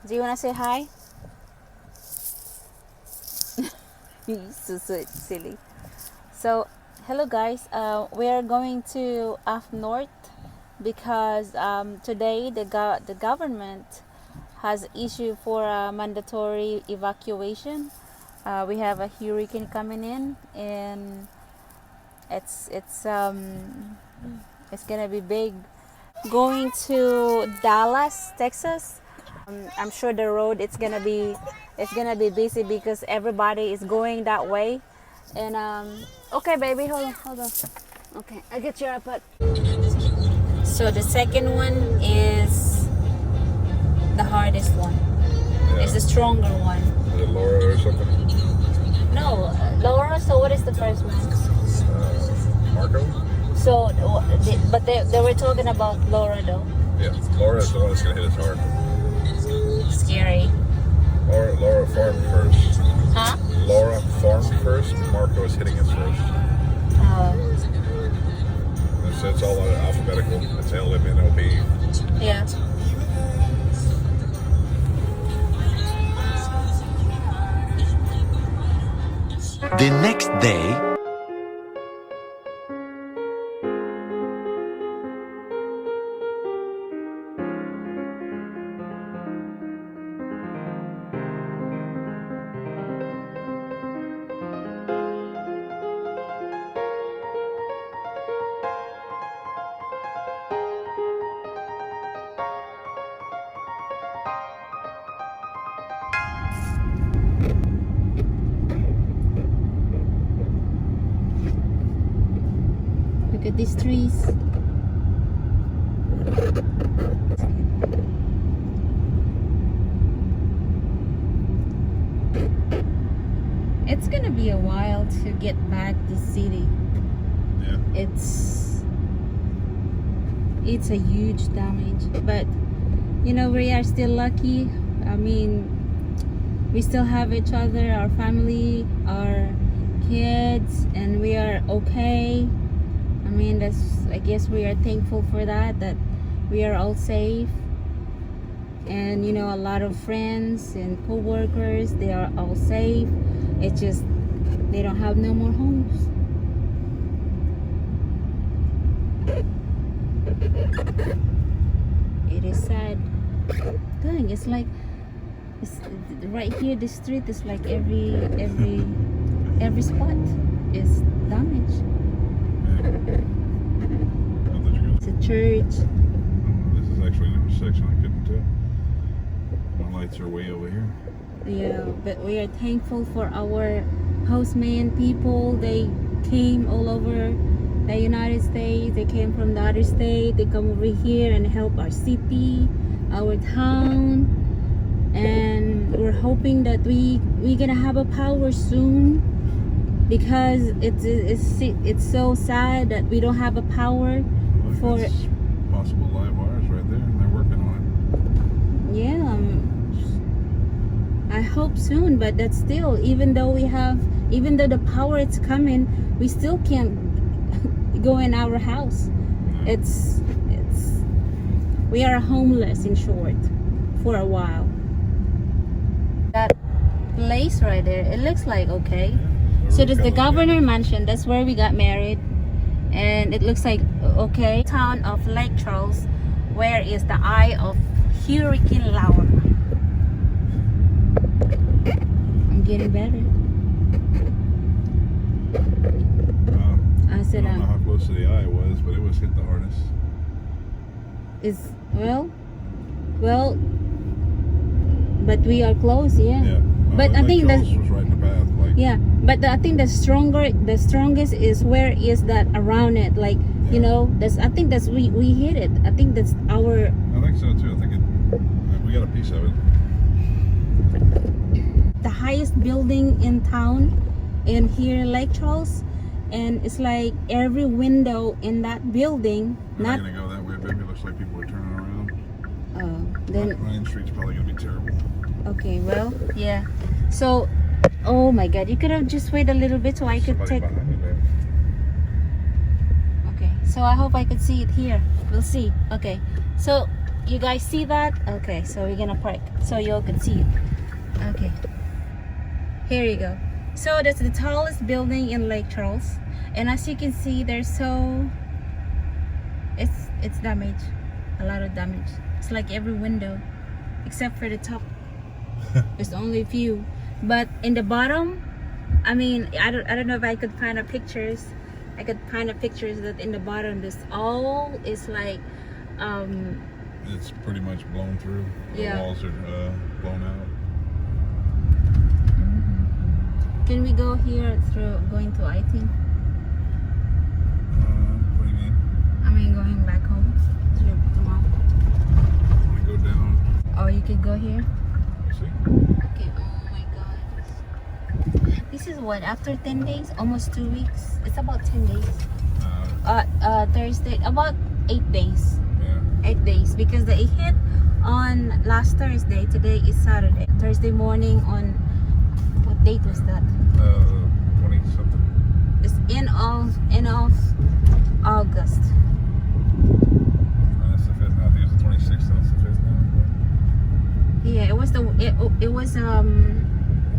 Do you want to say hi? You're so silly. So, hello guys. We are going to up north because today the government has issued for a mandatory evacuation. We have a hurricane coming in, and it's gonna be big. Going to Dallas, Texas. I'm sure the road it's gonna be busy because everybody is going that way. And okay, baby, hold on. Okay, I get your iPad. So the second one is the hardest one. Yeah. It's the stronger one. Is it Laura or something? No, Laura. So what is the first one? Marco? So, but they were talking about Laura though. Yeah, Laura is the one that's gonna hit us hard. Scary. Laura farmed first. Huh? Laura farmed first. Marco is hitting us first. It's all alphabetical. It's L, M, N, O, P. Yeah. The next day, Look at these trees. It's gonna be a while to get back to city. Yeah. It's a huge damage, but you know, we are still lucky. I mean, we still have each other, our family, our kids, and we are okay. I mean, I guess we are thankful for that we are all safe. And you know, a lot of friends and co-workers, they are all safe. It's just they don't have no more homes. It is sad. Dang, it's like right here. The street is like every spot is damaged. It's a church. This is actually an intersection. I couldn't tell. My lights are way over here. Yeah, but we are thankful for our houseman people. They came all over the United States. They came from the other state. They come over here and help our city, our town, and we're hoping that we're gonna have a power soon, because it's so sad that we don't have a power. For possible live wires right there, and they're working on it. Yeah, I hope soon, but that's still, even though the power is coming, we still can't go in our house. No. We are homeless, in short, for a while. That place right there, it looks like okay. Yeah, so there's the governor mansion. That's where we got married, and it looks like okay. Town of Lake Charles, where is the eye of Hurricane Laura. I'm getting better. I said I don't know how close to the eye it was, but it was hit the hardest. Well, but we are close, yeah. Yeah. But I think that was right in the path, like. Yeah, but I think the strongest is where is that around it, like Yeah. you know. I think that's we hit it. I think that's our. I think so too. I think we got a piece of it. The highest building in town, in here in Lake Charles, and it's like every window in that building. We're Not gonna go that way, baby. It looks like people are turning around. then Ryan Street's probably gonna be terrible. okay. Well, yeah. So, oh my God, you could have just waited a little bit so I could Somebody take. behind you, baby. Okay, so I hope I could see it here. We'll see. Okay, so You guys see that? Okay, so we're gonna park so y'all can see it. Okay, here you go. So that's the tallest building in Lake Charles, and as you can see, it's damaged, a lot of damage. It's like every window except for the top. There's only a few, but in the bottom, I mean, I don't know if I could find pictures. I could find pictures that in the bottom, this all is like it's pretty much blown through. The Yeah. walls are blown out. Can we go here through going to I think? What do you mean? I mean going back home through the mall. Want to go down? Or you could go here. See? Okay. Oh my God. This is what, after 10 days, almost 2 weeks. It's about 10 days. Thursday, about 8 days. Yeah. 8 days because it hit on last Thursday. Today is Saturday. Thursday morning on what date was that? 20 something. It's end of August. That's the 5th. I think it's the 26th. That's the 5th now. Yeah, it was I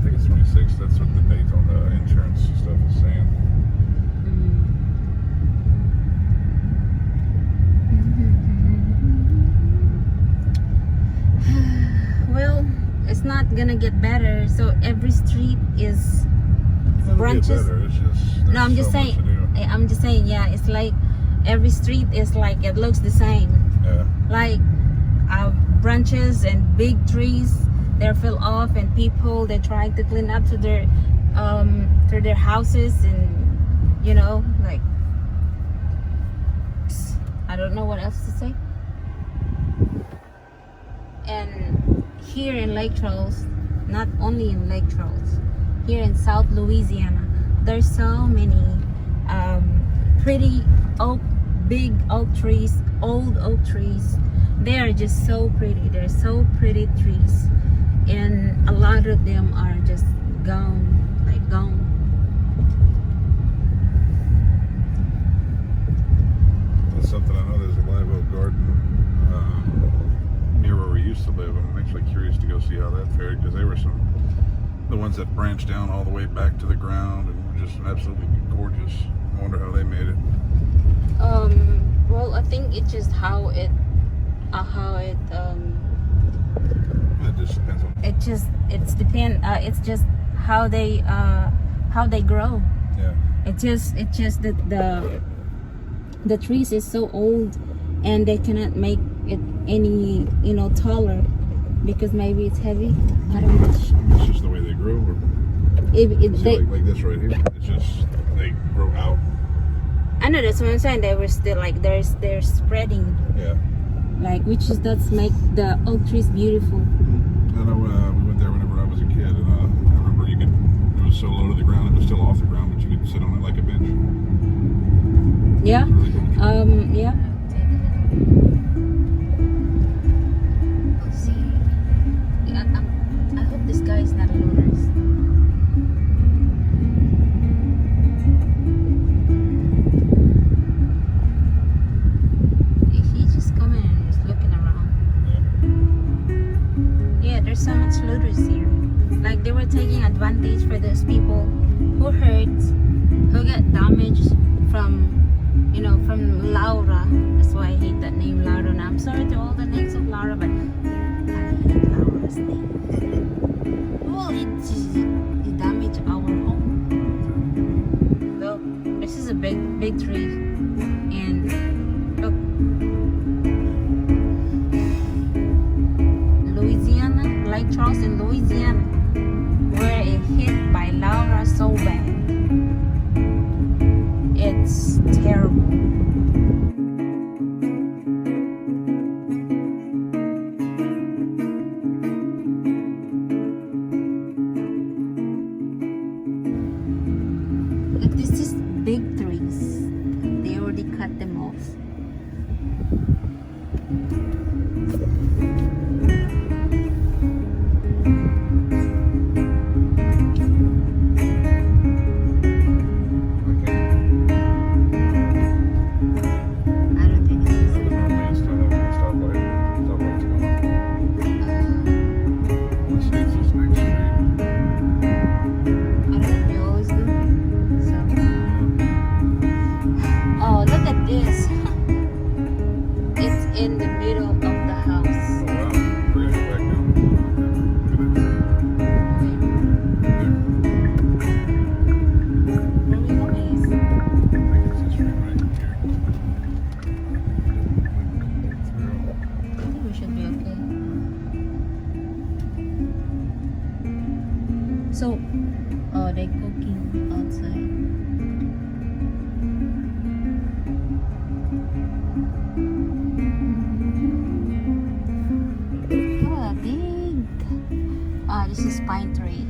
think it's 26th. That's what the date on the insurance stuff is saying. Well, it's not gonna get better. So every street is It'll branches. get better. It's just, No, I'm just saying. I'm just saying. Yeah, it's like every street is like it looks the same. Yeah. Like branches and big trees, they're fell off, and people they're trying to clean up to their houses, and you know, like I don't know what else to say. And here in Lake Charles, not only in Lake Charles, here in South Louisiana, there's so many pretty big oak trees, old oak trees. They are just so pretty. They're so pretty trees, and a lot of them are just gone, like gone. That's something I know. There's a live oak garden near where we used to live. I'm actually curious to go see how that fared, because they were the ones that branched down all the way back to the ground and were just absolutely gorgeous. I wonder how they made it. Well, I think it's just how it It just depends on. it's just how they grow. Yeah. It's just that the trees is so old, and they cannot make it any taller because maybe it's heavy. I don't know. It's just the way they grow. See, like this right here. It's just they grow out. I know, that's what I'm saying. They were still like they're spreading, Yeah. like which does make the oak trees beautiful. I know we went there whenever I was a kid, and I remember it was so low to the ground, it was still off the ground, but you could sit on it like a bench. Yeah. Really cool. Yeah. Let's see. I hope this guy is not loaders. He's just coming and just looking around. Yeah, there's so much looters here. Like they were taking advantage for those people who hurt, who got damaged from Laura. That's why I hate that name, Laura. And I'm sorry to all the names of Laura, but I hate Laura's name. Well, it damaged our home. Look, this is a big tree, and look, Louisiana, Lake Charles in Louisiana, where it hit by Laura so bad. It's terrible. Look, this is big trees. They already cut them off. So, oh, they cooking outside. Oh, big. Ah, this is pine tree.